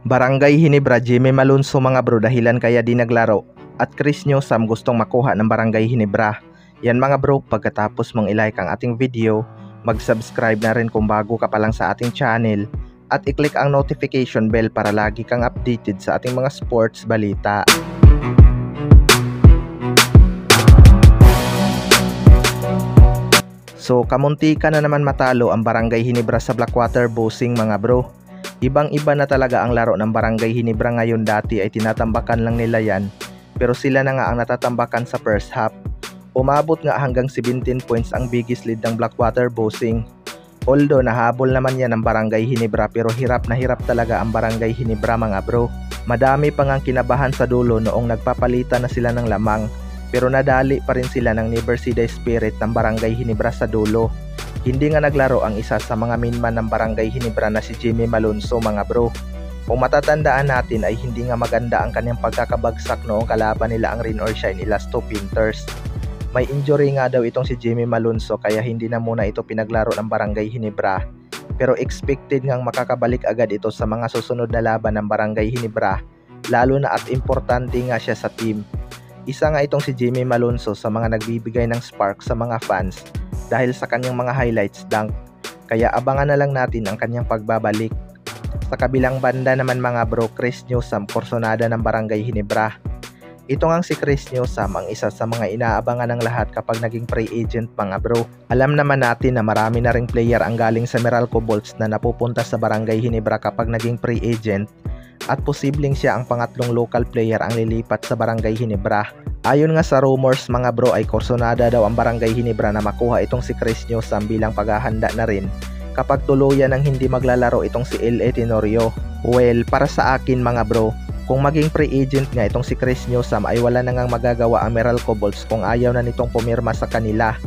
Barangay Hinebra, Jimmy Malonzo mga bro, dahilan kaya di naglaro. At Chris Newsome gustong makuha ng Barangay Hinebra. Yan mga bro, pagkatapos mong ilike ang ating video, mag-subscribe na rin kung bago ka pa lang sa ating channel. At i-click ang notification bell para lagi kang updated sa ating mga sports balita. So kamuntika na naman matalo ang Barangay Hinebra sa Blackwater Bossing mga bro. Ibang-iba na talaga ang laro ng Barangay Hinebra ngayon. Dati ay tinatambakan lang nila yan, pero sila na nga ang natatambakan sa first half. Umabot nga hanggang 17 points ang biggest lead ng Blackwater Bossing. Although nahabol naman yan ng Barangay Hinebra, pero hirap na hirap talaga ang Barangay Hinebra mga bro. Madami pang ang kinabahan sa dulo noong nagpapalitan na sila ng lamang, pero nadali pa rin sila ng Never See the Spirit ng Barangay Hinebra sa dulo. Hindi nga naglaro ang isa sa mga mainman ng Barangay Hinebra na si Jimmy Malonzo mga bro. Kung matatandaan natin ay hindi nga maganda ang kanyang pagkakabagsak noong kalaban nila ang Rain or Shine Elasto Painters. May injury nga daw itong si Jimmy Malonzo kaya hindi na muna ito pinaglaro ng Barangay Hinebra. Pero expected ngang makakabalik agad ito sa mga susunod na laban ng Barangay Hinebra, lalo na at importante nga siya sa team. Isa nga itong si Jimmy Malonzo sa mga nagbibigay ng spark sa mga fans dahil sa kanyang mga highlights dunk, kaya abangan na lang natin ang kanyang pagbabalik. Sa kabilang banda naman mga bro, Chris Newsome, korsonada ng Barangay Hinebra. Ito ngang si Chris Newsome ang isa sa mga inaabangan ng lahat kapag naging free agent mga bro. Alam naman natin na marami na ring player ang galing sa Meralco Bolts na napupunta sa Barangay Hinebra kapag naging free agent, at posibleng siya ang pangatlong local player ang lilipat sa Barangay Hinebra. Ayon nga sa rumors mga bro ay korsonada daw ang Barangay Hinebra na makuha itong si Chris Newsome bilang paghahanda na rin kapag tuluyan ng hindi maglalaro itong si L.A. Tenorio. Well, para sa akin mga bro, kung maging free agent nga itong si Chris Newsome ay wala na ngang magagawa ang Meralco Bolts kung ayaw na nitong pumirma sa kanila.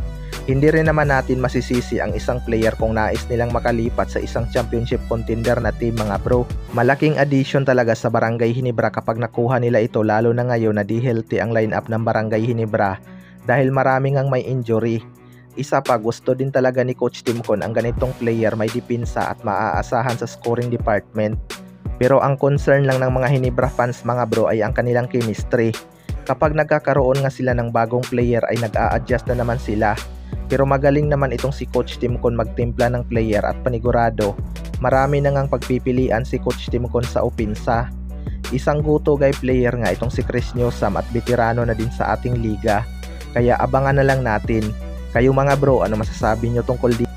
Hindi rin naman natin masisisi ang isang player kung nais nilang makalipat sa isang championship contender na team mga bro. Malaking addition talaga sa Barangay Hinebra kapag nakuha nila ito, lalo na ngayon na di healthy ang lineup ng Barangay Hinebra dahil maraming ang may injury. Isa pa, gusto din talaga ni Coach Timcon ang ganitong player, may dipinsa at maaasahan sa scoring department. Pero ang concern lang ng mga Hinebra fans mga bro ay ang kanilang chemistry. Kapag nagkakaroon nga sila ng bagong player ay nag-a-adjust na naman sila. Pero magaling naman itong si Coach Timcon magtimpla ng player at panigurado marami na ngang pagpipilian si Coach Timcon sa opinsa. Isang go-to-guy player nga itong si Chris Newsome at veterano na din sa ating liga. Kaya abangan na lang natin. Kayo mga bro, ano masasabi nyo tungkol dito?